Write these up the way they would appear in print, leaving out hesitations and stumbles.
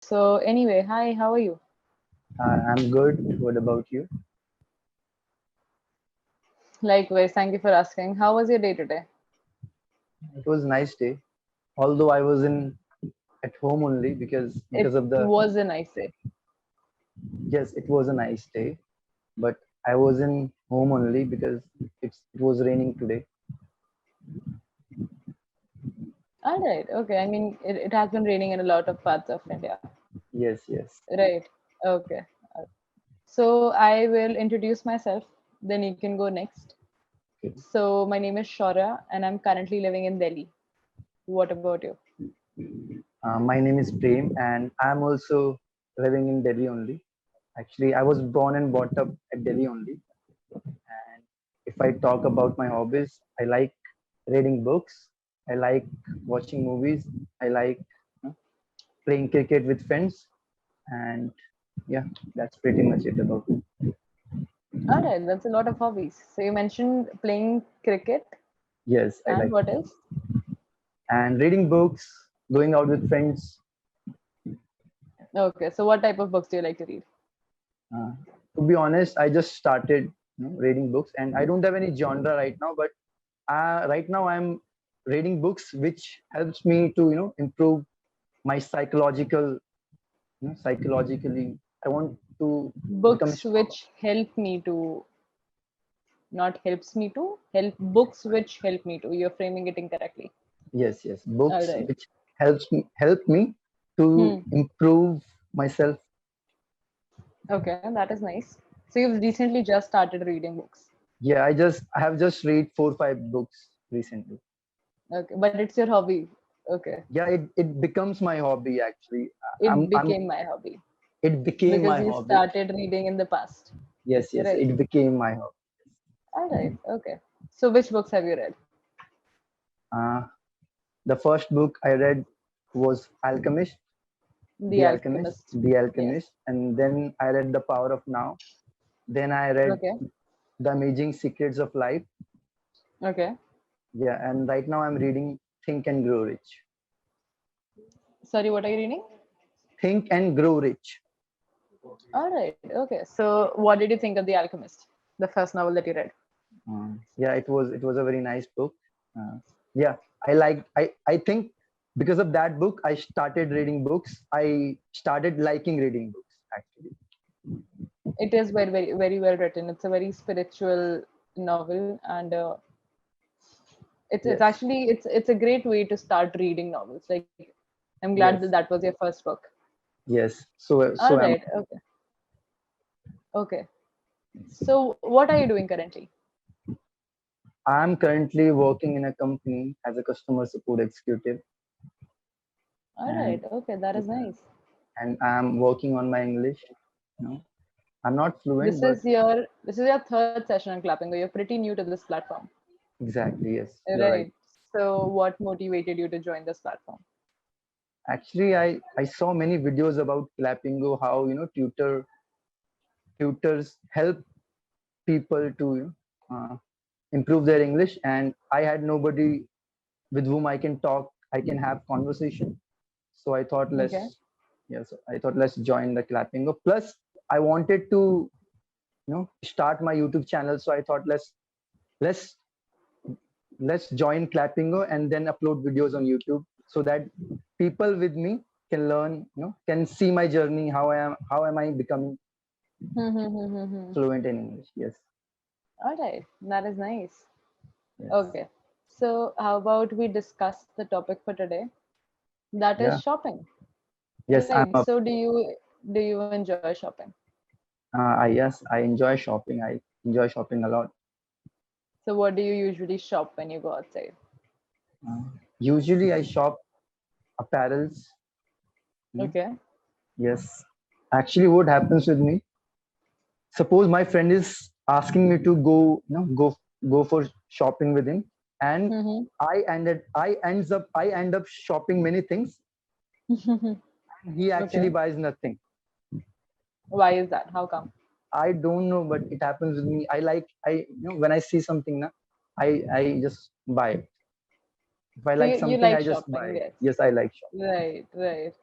So anyway, hi, how are you? I'm good. What about you? Likewise, thank you for asking. How was your day today? It was a nice day. Although I was in at home only because It of the was a nice day. yes, it was a nice day. But I was in home only because it was raining today. All right, okay. I mean, it has been raining in a lot of parts of India. Yes, yes. Right, okay. So I will introduce myself, then you can go next. Okay. So my name is Shaura, and I'm currently living in Delhi. What about you? My name is Prem, and I'm also living in Delhi only. Actually, I was born and brought up at Delhi only. And if I talk about my hobbies, I like reading books. I like watching movies. I like playing cricket with friends, and yeah, that's pretty much it about it. All right, that's a lot of hobbies. So you mentioned playing cricket, Yes, I and like what it. else? And reading books, going out with friends. Okay, so what type of books do you like to read? uh, to be honest, I just started reading books, and I don't have any genre right now, but right now I'm reading books which helps me to improve my psychologically. I want to become Books strong. which help me to, not helps me to, help books which help me to. You're framing it incorrectly. Yes, yes, All books right. which help me to Hmm. improve myself. Okay, that is nice. So you've recently just started reading books. Yeah, I have just read 4 5 books recently. Okay, but it's your hobby. Okay. Yeah, it becomes my hobby actually. It I'm became my hobby It became because my you hobby. started reading in the past. Yes, yes, Right. it became my hobby. All right. Okay. So which books have you read? uh, the first book I read was Alchemist, The Alchemist. The Yes. Alchemist, and then I read The Power of Now. Then I read Okay. The Amazing Secrets of Life. Okay. Yeah, and right now I'm reading Think and Grow Rich. Sorry, what are you reading? Think and Grow Rich. All right. Okay. So what did you think of The Alchemist, the first novel that you read? Yeah, it was a very nice book. Uh, yeah, I think because of that book I started reading books. I started liking reading books actually. It is very, very, very well written. It's a very spiritual novel, and it's Yes, actually it's a great way to start reading novels. Like, I'm glad that yes, that was your first book. yes. So All am right. Okay. Okay. So what are you doing currently? I'm currently working in a company as a customer support executive, All and right. Okay, that is nice. I'm working on my English. You know, I'm not fluent, but This is your third session on Clappingo. You're pretty new to this platform. exactly, yes, you're right. Right. So what motivated you to join this platform? Actually, I saw many videos about Clapingo, how tutors help people to improve their English, and I had nobody with whom I can talk, I can have conversation. So I thought Okay. let's join the Clapingo. Plus, I wanted to start my YouTube channel, so I thought let's let's join Clapingo and then upload videos on YouTube so that people with me can learn, can see my journey, how am I becoming fluent in English. Yes, All right. That is nice. yes, Okay. So how about we discuss the topic for today? That is yeah, shopping. yes. Right. So do you enjoy shopping? Yes, I enjoy shopping. I enjoy shopping a lot. So what do you usually shop when you go outside? Uh, Usually, I shop apparels. You know? Okay. Yes, actually, what happens with me? Suppose my friend is asking me to go for shopping with him, and Mm-hmm. I end up shopping many things, and he actually Okay. buys nothing. Why is that? How come? I don't know, but it happens with me. When I see something, I just buy it. If I So like you something, like I just shopping, buy it. yes. Yes, I like shopping. Right, right.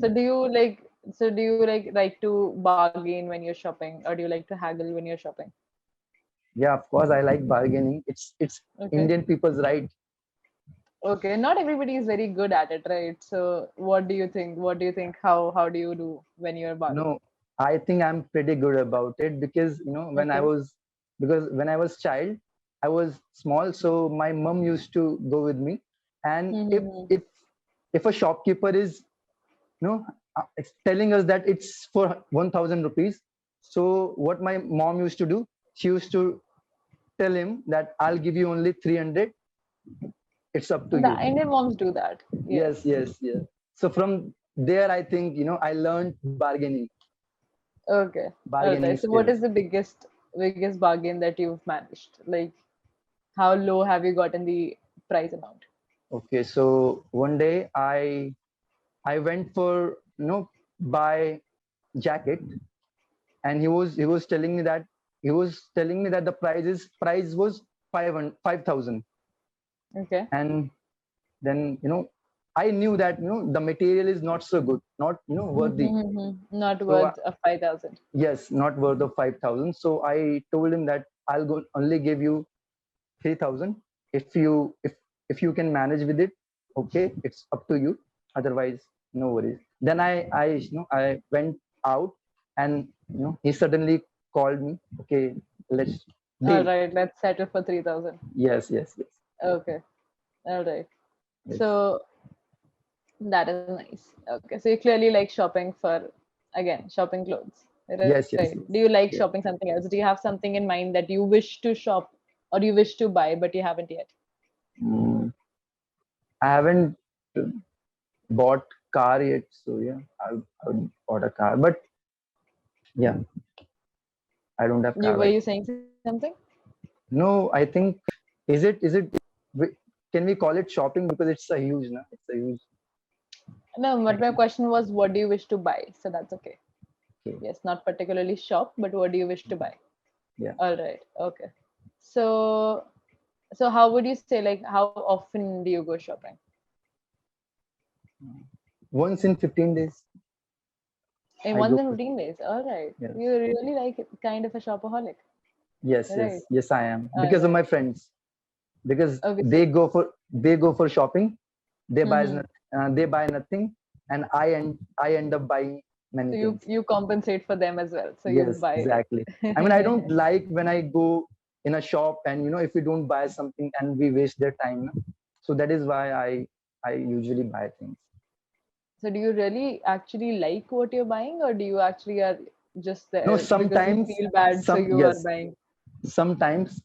So do you like to bargain when you're shopping, or do you like to haggle when you're shopping? Yeah, of course, I like bargaining. It's Okay. Indian people's right. Okay. Not everybody is very good at it, right? So what do you think? What do you think? How do you do when you're bargaining? No, I think I'm pretty good about it because Okay. when I was child, I was small, so my mom used to go with me, and Mm-hmm. if a shopkeeper is it's telling us that it's for 1,000 rupees, so what my mom used to do, she used to tell him that I'll give you only 300. It's up to The you. Indian moms do that. Yes. Yes. So from there, I think I learned Okay. All bargaining right. So what skills. is the biggest bargain that you've managed? Like how low have you gotten the price amount? Okay, so one day I went for buy jacket, and he was telling me that the price was 5,000. Okay. And then I knew that the material is not so good, not worthy. Not So worth of 5,000. yes, not worth of 5,000. So I told him that I'll go only give you 3,000. If you can manage with it, okay, it's up to you. Otherwise, no worries. Then I went out, and he suddenly called me. Okay, let's All deal. right, let's settle for 3,000. Yes. Okay. All right. Yes. So that is nice. Okay. So you clearly like shopping for, again, shopping clothes. Right. Yes, Do yes, you yes. like shopping Yes. something else? Do you have something in mind that you wish to shop or you wish to buy but you haven't yet? Mm, I haven't bought car yet, so yeah, I would bought a car, but yeah, I don't have You car were right you now. saying something? No, I think is it can we call it shopping because it's a huge, no? It's a huge No, but my thing. question was what do you wish to buy? So that's okay. Okay. Yes, not particularly shop, but what do you wish to buy? Yeah. All right. Okay. So how would you say, like, how often do you go shopping? Once in 15 days, In I once go in for. 15 days. All right. Yes. You really like kind of a shopaholic. Right. Yes, I am All because of right. my friends. Because Okay. they go for shopping, Mm-hmm. they buy nothing, and I end up buying many So you things. you compensate for them as well. So you Yes, buy. exactly. I mean, I don't like when I go in a shop and if we don't buy something and we waste their time. So that is why I usually buy things. So do you really actually like what you're buying, or do you actually are just No, there because you sometimes feel bad, so some you are yes, buying? sometimes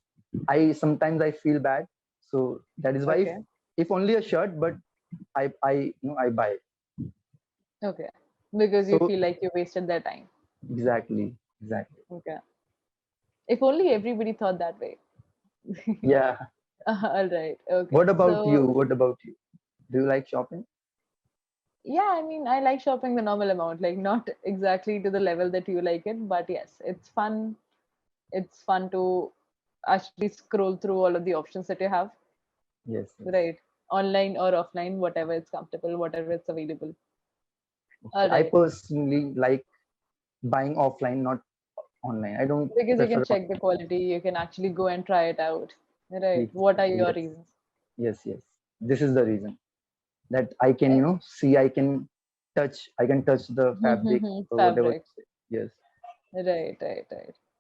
I feel bad. So that is why Okay. if only a shirt, but I buy it. Okay. Because you So feel like you wasted their time. exactly. Okay. If only everybody thought that way. Yeah. All right. Okay. What about you? So What about you? Do you like shopping? yeah, I mean, I like shopping the normal amount, like not exactly to the level that you like it, but yes, it's fun. It's fun to actually scroll through all of the options that you have, Yes. right? Online or offline, whatever it's comfortable, whatever it's available. Okay. All I right. personally like buying offline, not online. I don't Because you can prefer check the quality, you can actually go and try it out. Right. What are your yes, reasons? yes. This is the reason that I can, Eh, see, I can touch the fabric or whatever. Fabric. Yes. Right.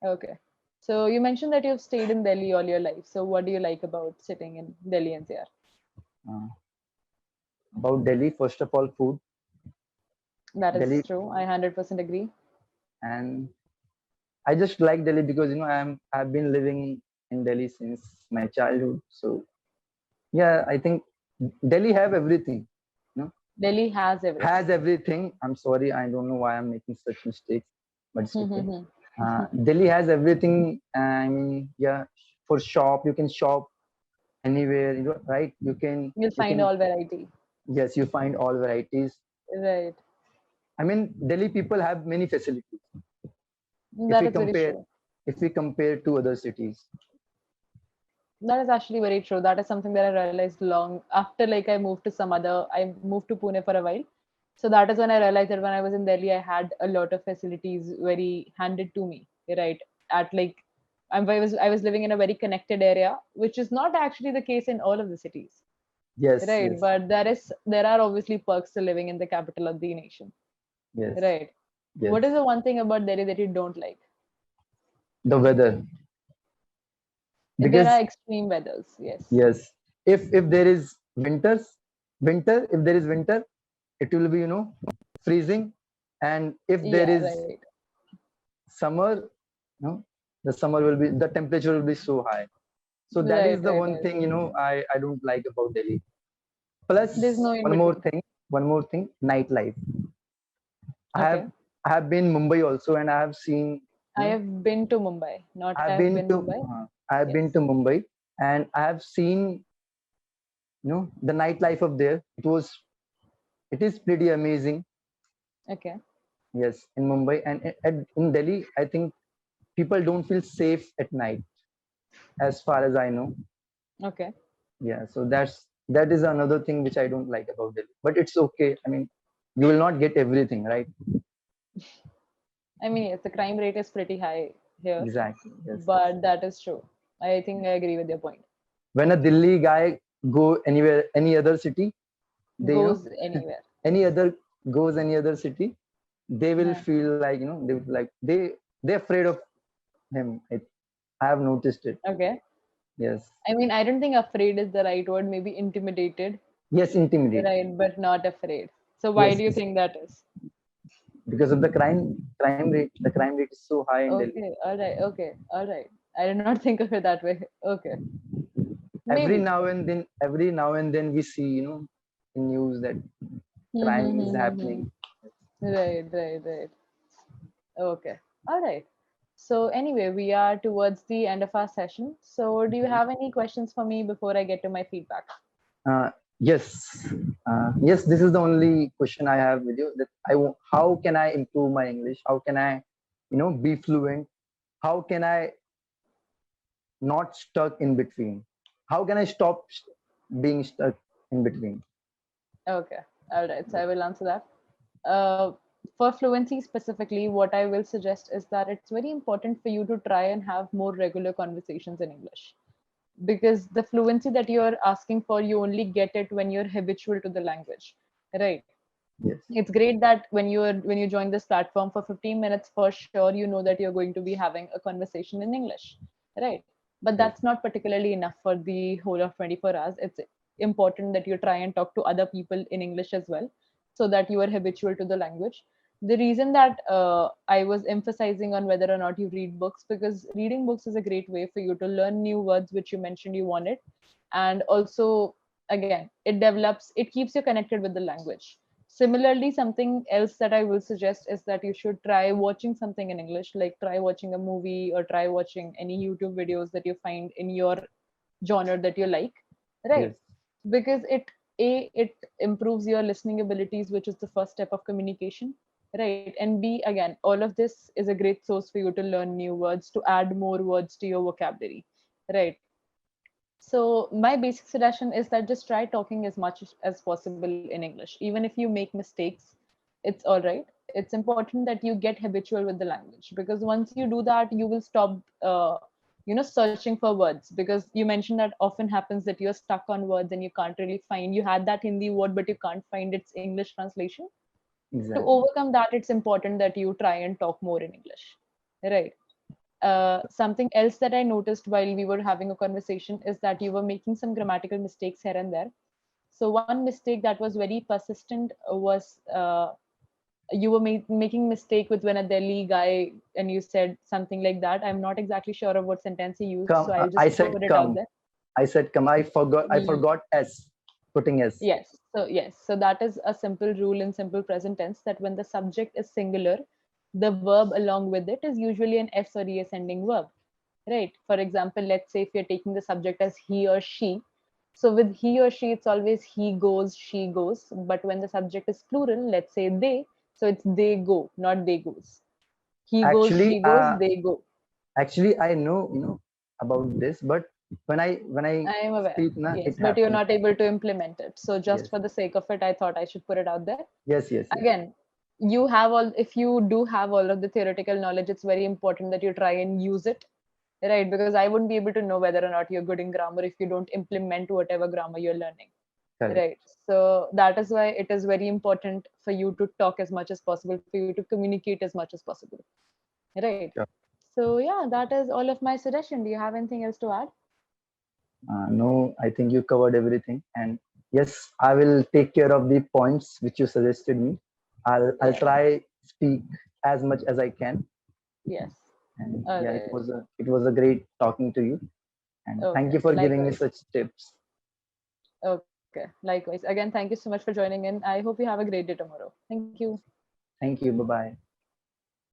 Okay. So you mentioned that you've stayed in Delhi all your life. So what do you like about sitting in Delhi NCR? Uh, about Delhi, first of all, food. That is Delhi, true. I 100% agree. and I just like Delhi because I've been living in Delhi since my childhood. So yeah, I think Delhi have everything. You know, Delhi has everything. has everything. I'm sorry, I don't know why I'm making such mistakes, but it's okay. You'll Delhi has everything. I mean, yeah, for shop you can shop anywhere, right? You find can all variety. yes, you find all varieties. Right. I mean, Delhi people have many facilities if That we is very compare true. to other cities. That is actually very true. That is something that I realized long after, like I moved to some other, I moved to Pune for a while. So that is when I realized that when I was in Delhi, I had a lot of facilities very handed to me, right? At like, I was living in a very connected area, which is not actually the case in all of the cities, Yes, right? yes, But there are obviously perks to living in the capital of the nation, yes, right? yes. What is the one thing about Delhi that you don't like? The weather, There because are extreme weathers, yes. yes, if there is if there is winter, it will be freezing, and if there Yeah, is right, summer, the summer will be, the temperature will be so high. So that is right, the right, one right. thing I don't like about Delhi. Plus There's no in one more between. thing, nightlife. I have Okay. I have been Mumbai also, and I have seen, you I know have been to Mumbai, not I I've have been been to Mumbai. I have been Yes. to Mumbai, and I have seen, the nightlife of there. It is pretty amazing. Okay. Yes, in Mumbai, and in Delhi, I think people don't feel safe at night, as far as I know. Okay. Yeah, so that is another thing which I don't like about Delhi. But it's okay. I mean, you will not get everything, right? I mean, yes, the crime rate is pretty high here, Exactly. Yes, yes. but that is true. I think I agree with your point. When a Delhi guy go anywhere, any other city, they Goes anywhere. any Yes. other any other city, they will Huh. feel like, they would like they're afraid of him. I have noticed it. Okay. Yes, I mean, I don't think afraid is the right word. Maybe intimidated, yes, intimidate. right? But not afraid. So why Yes, do you yes, think that is? because of the crime rate. The crime rate is so high in Delhi. Okay. All right. Okay. All right. I did not think of it that way. Okay. Maybe. Every now and then we see, in news that Hmm, hmm, crime is hmm, hmm, hmm. happening. Right. Right. Right. Okay. All right. So anyway, we are towards the end of our session. So do you Mhm. have any questions for me before I get to my feedback? Uh, yes, yes. This is the only question I have with you. That how can I improve my English? How can I, be fluent? How can I not stuck in between? How can I stop being stuck in between? Okay. All right. So I will answer that. Uh, for fluency specifically, what I will suggest is that it's very important for you to try and have more regular conversations in English, because the fluency that you're asking for, you only get it when you're habitual to the language, right? Yes, It's great that when you join this platform for 15 minutes, for sure you know that you're going to be having a conversation in English, right? But yes, that's not particularly enough for the whole of 24 hours. It's important that you try and talk to other people in English as well, so that you are habitual to the language. The reason that I was emphasizing on whether or not you read books, because reading books is a great way for you to learn new words which you mentioned you wanted, and also, again, it keeps you connected with the language. Similarly, something else that I will suggest is that you should try watching something in English, like try watching a movie or try watching any YouTube videos that you find in your genre that you like, right? yes. Because it improves your listening abilities, which is the first step of communication, right? And B, again, all of this is a great source for you to learn new words, to add more words to your vocabulary, right? So my basic suggestion is that just try talking as much as possible in English. Even if you make mistakes, it's all right. It's important that you get habitual with the language, because once you do that, you will stop, searching for words. Because you mentioned that often happens that you're stuck on words and you can't really find. You had that Hindi word, but you can't find its English translation. To Exactly. overcome that, it's important that you try and talk more in English, right? Something else that I noticed while we were having a conversation is that you were making some grammatical mistakes here and there. So one mistake that was very persistent was, you were making mistake with when a Delhi guy, and you said something like that. I'm not exactly sure of what sentence you used, Come. so I'll I just put said it out there. come. I said come. I Mm, forgot s. Putting s. yes. So yes. So that is a simple rule in simple present tense, that when the subject is singular, the verb along with it is usually an s or es ending verb. Right? For example, let's say if you're taking the subject as he or she, so with he or she, it's always he goes, she goes. But when the subject is plural, let's say they, so it's they go, not they goes. He goes, Actually, she goes, they go. actually, I know, about this, but when I I am aware. speak, na, Yes, it but you're happens. not able to implement it. So just Yes, for the sake of it, I thought I should put it out there. yes, yes, yes. Again, you have all, if you do have all of the theoretical knowledge, it's very important that you try and use it, right? Because I wouldn't be able to know whether or not you're good in grammar if you don't implement whatever grammar you're learning, Correct. right? So that is why it is very important for you to talk as much as possible, for you to communicate as much as possible, right? Sure. So yeah, that is all of my suggestion. Do you have anything else to add? No, I think you covered everything. And yes, I will take care of the points which you suggested me. I'll Yes. try speak as much as I can. Yes. And All yeah, right. it was a great talking to you. And thank Okay. you for giving me Likewise. such tips. Okay. Likewise. Again, thank you so much for joining in. I hope you have a great day tomorrow. Thank you. Thank you. Bye bye.